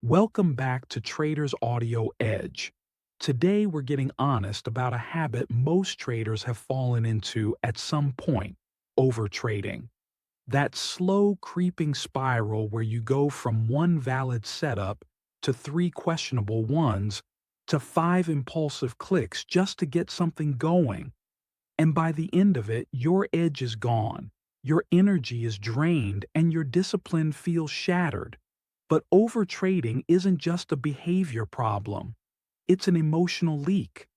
Welcome back to Traders Audio Edge. Today we're getting honest about a habit most traders have fallen into at some point: overtrading. That slow creeping spiral where you go from one valid setup to three questionable ones to five impulsive clicks just to get something going. And by the end of it, your edge is gone, your energy is drained, and your discipline feels shattered. But overtrading isn't just a behavior problem, it's an emotional leak.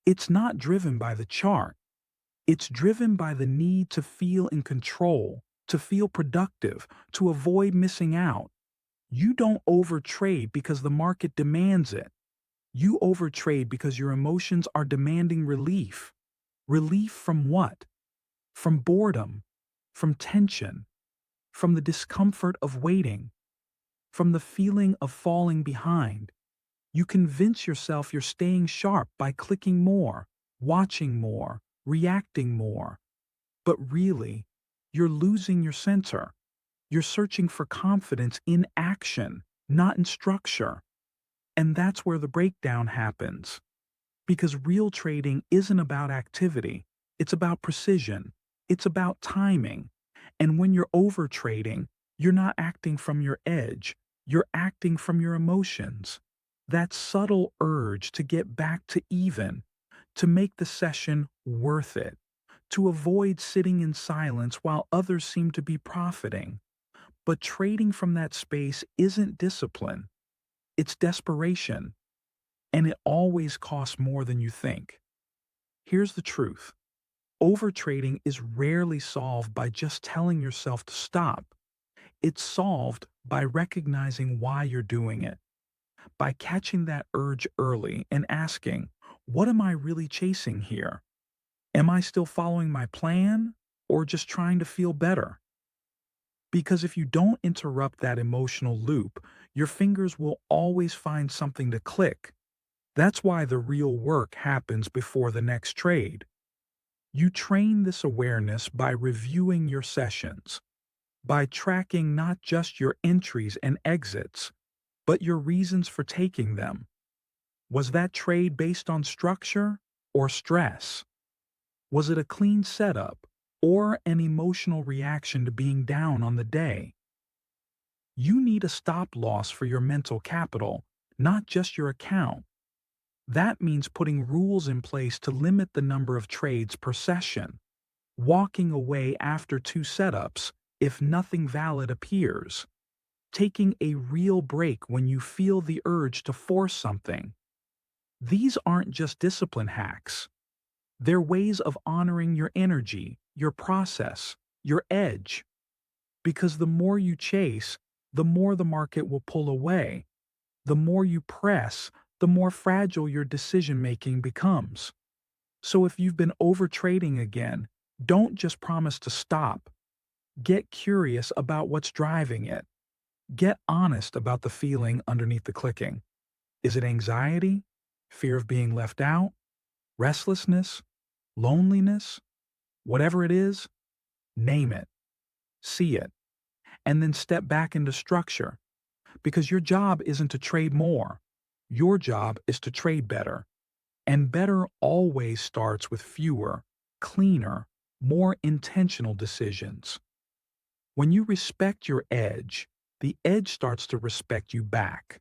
It's not driven by the chart, it's driven by the need to feel in control, to feel productive, to avoid missing out. You don't overtrade because the market demands it. You overtrade because your emotions are demanding relief. Relief from what? From boredom, from tension, from the discomfort of waiting, from the feeling of falling behind. You convince yourself you're staying sharp by clicking more, watching more, reacting more. But really, you're losing your center. You're searching for confidence in action, not in structure. And that's where the breakdown happens. Because real trading isn't about activity, it's about precision, it's about timing. And when you're overtrading, you're not acting from your edge, you're acting from your emotions. That subtle urge to get back to even, to make the session worth it, to avoid sitting in silence while others seem to be profiting. But trading from that space isn't discipline, it's desperation. And it always costs more than you think. Here's the truth: overtrading is rarely solved by just telling yourself to stop. It's solved by recognizing why you're doing it, by catching that urge early and asking, what am I really chasing here? Am I still following my plan or just trying to feel better? Because if you don't interrupt that emotional loop, your fingers will always find something to click. That's why the real work happens before the next trade. You train this awareness by reviewing your sessions, by tracking not just your entries and exits, but your reasons for taking them. Was that trade based on structure or stress? Was it a clean setup or an emotional reaction to being down on the day? You need a stop loss for your mental capital, not just your account. That means putting rules in place to limit the number of trades per session, walking away after two setups if nothing valid appears, taking a real break when you feel the urge to force something. These aren't just discipline hacks. They're ways of honoring your energy, your process, your edge. Because the more you chase, the more the market will pull away. The more you press, the more fragile your decision-making becomes. So if you've been overtrading again, don't just promise to stop. Get curious about what's driving it. Get honest about the feeling underneath the clicking. Is it anxiety? Fear of being left out? Restlessness? Loneliness? Whatever it is, name it, see it, and then step back into structure. Because your job isn't to trade more. Your job is to trade better. And better always starts with fewer, cleaner, more intentional decisions. When you respect your edge, the edge starts to respect you back.